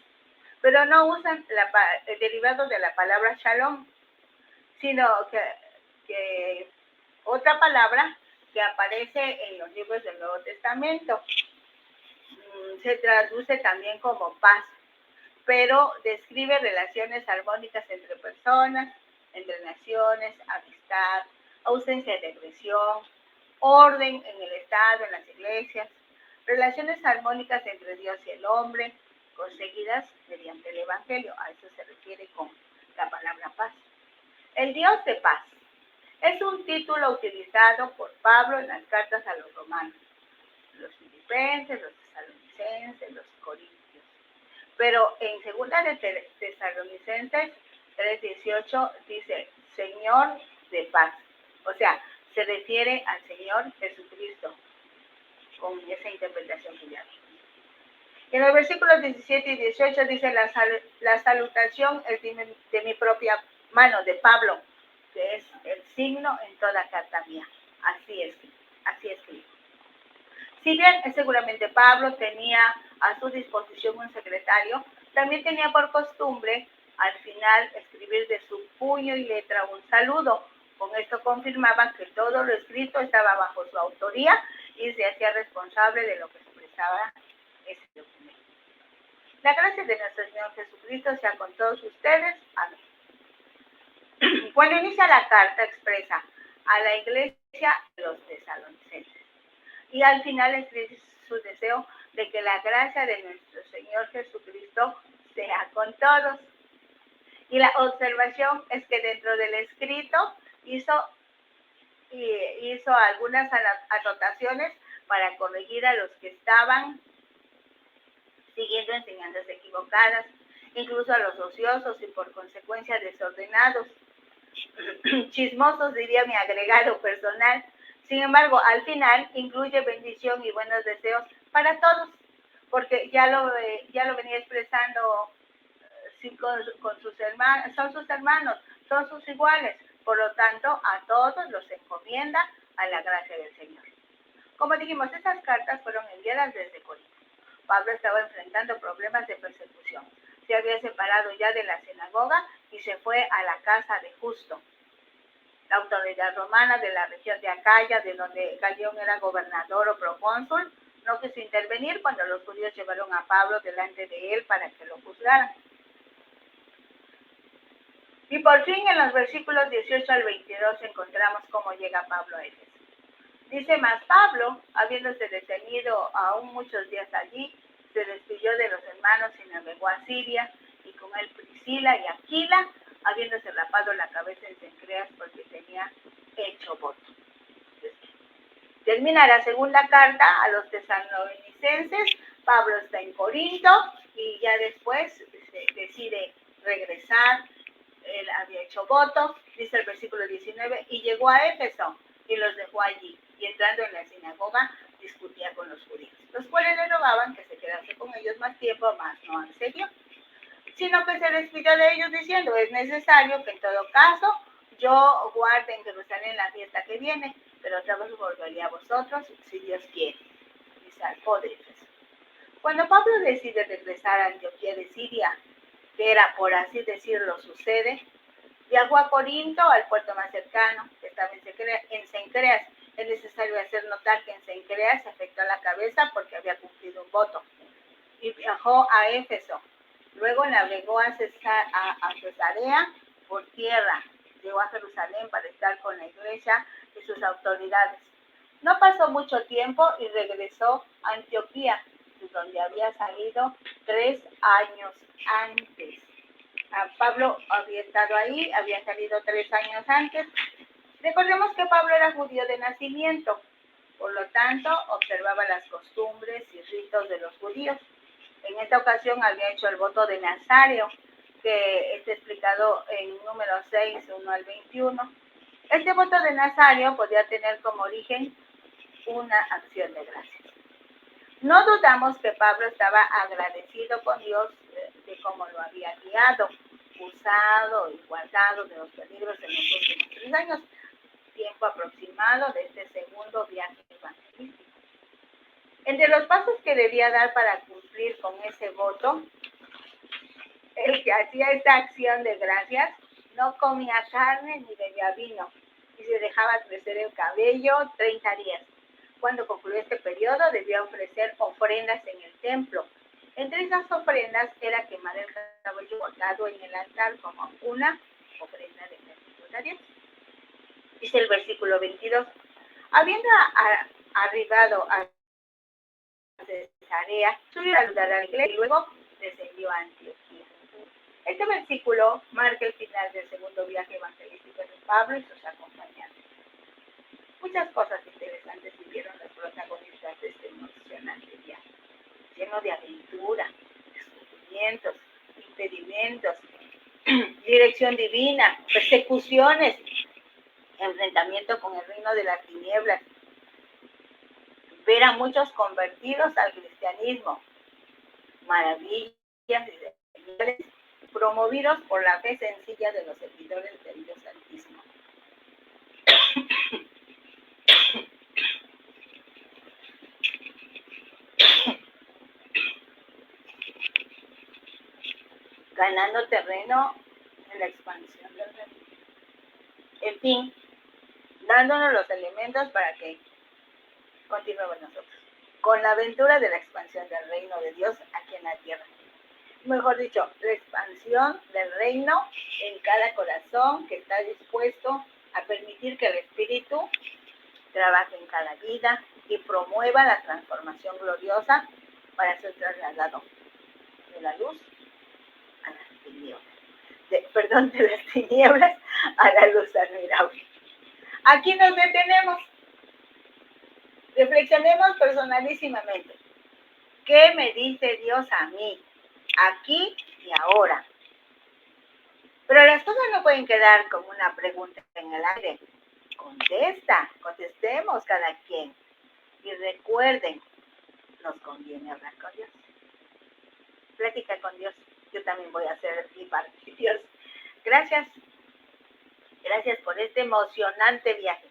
[SPEAKER 1] Pero no usan el derivado de la palabra shalom, sino que otra palabra que aparece en los libros del Nuevo Testamento. Se traduce también como paz, pero describe relaciones armónicas entre personas, entre naciones, amistad, ausencia de agresión, orden en el Estado, en las iglesias, relaciones armónicas entre Dios y el hombre, conseguidas mediante el Evangelio. A eso se refiere con la palabra paz. El Dios de paz es un título utilizado por Pablo en las cartas a los romanos. los filipenses, los tesalonicenses, los corintios. Pero en segunda de Tesalonicenses 3:18 dice, Señor de paz. O sea, se refiere al Señor Jesucristo con esa interpretación que ya vimos. En los versículos 17 y 18 dice, la salutación es de mi propia mano, de Pablo, que es el signo en toda carta mía. Así escribo. Si bien seguramente Pablo tenía a su disposición un secretario, también tenía por costumbre al final escribir de su puño y letra un saludo. Con esto confirmaba que todo lo escrito estaba bajo su autoría y se hacía responsable de lo que expresaba ese documento. La gracia de nuestro Señor Jesucristo sea con todos ustedes. Amén. Cuando inicia la carta expresa a la iglesia de los tesalonicenses y al final escribe su deseo de que la gracia de nuestro Señor Jesucristo sea con todos. Y la observación es que dentro del escrito hizo algunas anotaciones para corregir a los que estaban siguiendo enseñanzas equivocadas, incluso a los ociosos y por consecuencia desordenados, chismosos, diría mi agregado personal. Sin embargo, al final incluye bendición y buenos deseos para todos, porque ya lo venía expresando con sus hermanos, son sus hermanos, son sus iguales, por lo tanto, a todos los encomienda a la gracia del Señor. Como dijimos, estas cartas fueron enviadas desde Corinto. Pablo estaba enfrentando problemas de persecución. Se había separado ya de la sinagoga y se fue a la casa de Justo, la autoridad romana de la región de Acaya, de donde Galión era gobernador o procónsul. No quiso intervenir cuando los judíos llevaron a Pablo delante de él para que lo juzgaran. Y por fin en los versículos 18 al 22 encontramos cómo llega Pablo a Éfeso. Dice más, Pablo, habiéndose detenido aún muchos días allí, se despidió de los hermanos y navegó a Siria, y con él Priscila y Aquila, habiéndose rapado la cabeza en Cencreas porque tenía hecho voto. Termina la segunda carta a los tesalonicenses. Pablo está en Corinto y ya después decide regresar. Él había hecho voto, dice el versículo 19, y llegó a Éfeso y los dejó allí, y entrando en la sinagoga discutía con los judíos, los cuales le rogaban que se quedase con ellos más tiempo, mas no accedió, sino que se despidió de ellos diciendo, es necesario que en todo caso yo guarde en Jerusalén la fiesta que viene, pero otra vez volveré a vosotros, si Dios quiere. Y salpó de Éfeso. Cuando Pablo decide regresar a Antioquía de Siria, que era, por así decirlo, su sede, viajó a Corinto, al puerto más cercano, que estaba en Cencreas. Es necesario hacer notar que en Cencreas se afectó la cabeza porque había cumplido un voto. Y viajó a Éfeso. Luego navegó a Cesarea por tierra. Llegó a Jerusalén para estar con la iglesia y sus autoridades. No pasó mucho tiempo y regresó a Antioquía, donde había salido 3 años antes. Pablo había estado ahí, había salido 3 años antes. Recordemos que Pablo era judío de nacimiento, por lo tanto observaba las costumbres y ritos de los judíos. En esta ocasión había hecho el voto de Nazario, que está explicado en número 6, 1 al 21. Este voto de Nazario podía tener como origen una acción de gracias. No dudamos que Pablo estaba agradecido con Dios de cómo lo había guiado, usado y guardado de los peligros en los últimos 3 años, tiempo aproximado de este segundo viaje evangelístico. Entre los pasos que debía dar para cumplir con ese voto, el que hacía esta acción de gracias no comía carne ni bebía vino y se dejaba crecer el cabello 30 días. Cuando concluyó este periodo, debía ofrecer ofrendas en el templo. Entre esas ofrendas era quemar el cabello cortado en el altar como una ofrenda de gratitud a Dios. Dice el versículo 22, habiendo arribado a Cesarea, subió a saludar a la iglesia y luego descendió a Antioquía. Este versículo marca el final del segundo viaje evangelístico de Pablo y sus acompañantes. Muchas cosas interesantes vivieron los protagonistas de este emocionante viaje, lleno de aventura, descubrimientos, impedimentos, dirección divina, persecuciones, enfrentamiento con el reino de las tinieblas, ver a muchos convertidos al cristianismo, maravillas y señales promovidos por la fe sencilla de los servidores del Dios Altísimo. Ganando terreno en la expansión del reino. En fin, dándonos los elementos para que continuemos nosotros con la aventura de la expansión del reino de Dios aquí en la tierra. Mejor dicho, la expansión del reino en cada corazón que está dispuesto a permitir que el Espíritu trabaje en cada vida y promueva la transformación gloriosa para ser trasladado de la luz a las tinieblas. De las tinieblas a la luz admirable. Aquí nos detenemos. Reflexionemos personalísimamente. ¿Qué me dice Dios a mí? Aquí y ahora. Pero las cosas no pueden quedar como una pregunta en el aire. Contestemos cada quien. Y recuerden, nos conviene hablar con Dios. Plática con Dios. Yo también voy a hacer mi parte. Dios, gracias. Gracias por este emocionante viaje.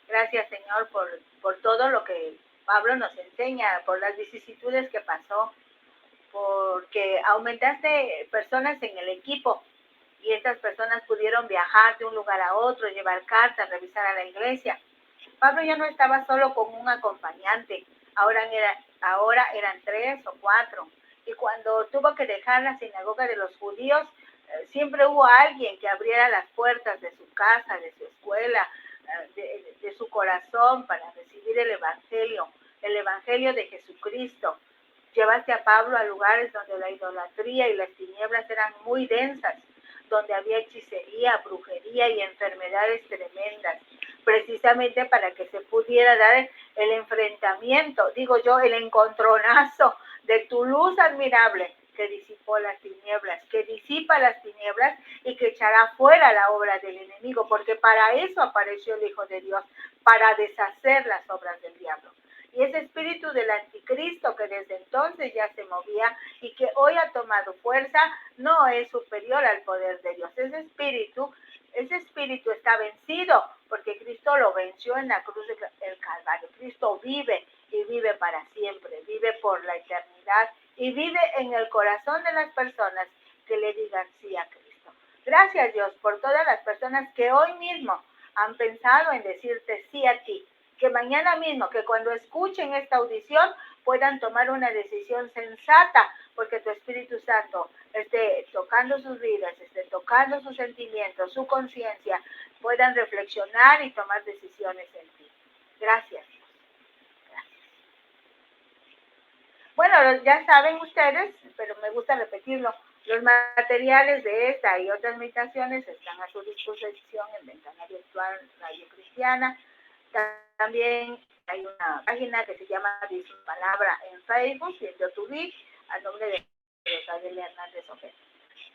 [SPEAKER 1] Gracias, Señor, por todo lo que Pablo nos enseña, por las vicisitudes que pasó, porque aumentaste personas en el equipo y estas personas pudieron viajar de un lugar a otro, llevar cartas, revisar a la iglesia. Pablo ya no estaba solo con un acompañante, ahora eran 3 o 4. Y cuando tuvo que dejar la sinagoga de los judíos, siempre hubo alguien que abriera las puertas de su casa, de su escuela, de su corazón para recibir el evangelio de Jesucristo. Llevaste a Pablo a lugares donde la idolatría y las tinieblas eran muy densas, donde había hechicería, brujería y enfermedades tremendas, precisamente para que se pudiera dar el enfrentamiento, el encontronazo de tu luz admirable que disipó las tinieblas, que disipa las tinieblas y que echará fuera la obra del enemigo, porque para eso apareció el Hijo de Dios, para deshacer las obras del diablo. Y ese espíritu del anticristo que desde entonces ya se movía y que hoy ha tomado fuerza, no es superior al poder de Dios. Ese espíritu está vencido porque Cristo lo venció en la cruz del Calvario. Cristo vive y vive para siempre, vive por la eternidad y vive en el corazón de las personas que le digan sí a Cristo. Gracias, Dios, por todas las personas que hoy mismo han pensado en decirte sí a ti, que mañana mismo, que cuando escuchen esta audición puedan tomar una decisión sensata, porque tu Espíritu Santo esté tocando sus vidas, esté tocando sus sentimientos, su conciencia, puedan reflexionar y tomar decisiones en ti. Gracias. Bueno, ya saben ustedes, pero me gusta repetirlo, los materiales de esta y otras meditaciones están a su disposición en Ventana Virtual Radio Cristiana. También hay una página que se llama Dice su Palabra en Facebook y en YouTube al nombre de Rosalia Hernández Ojeda.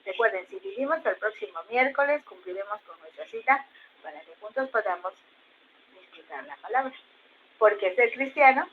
[SPEAKER 1] Recuerden, si vivimos el próximo miércoles, cumpliremos con nuestra cita para que juntos podamos disfrutar la palabra. Porque ser cristiano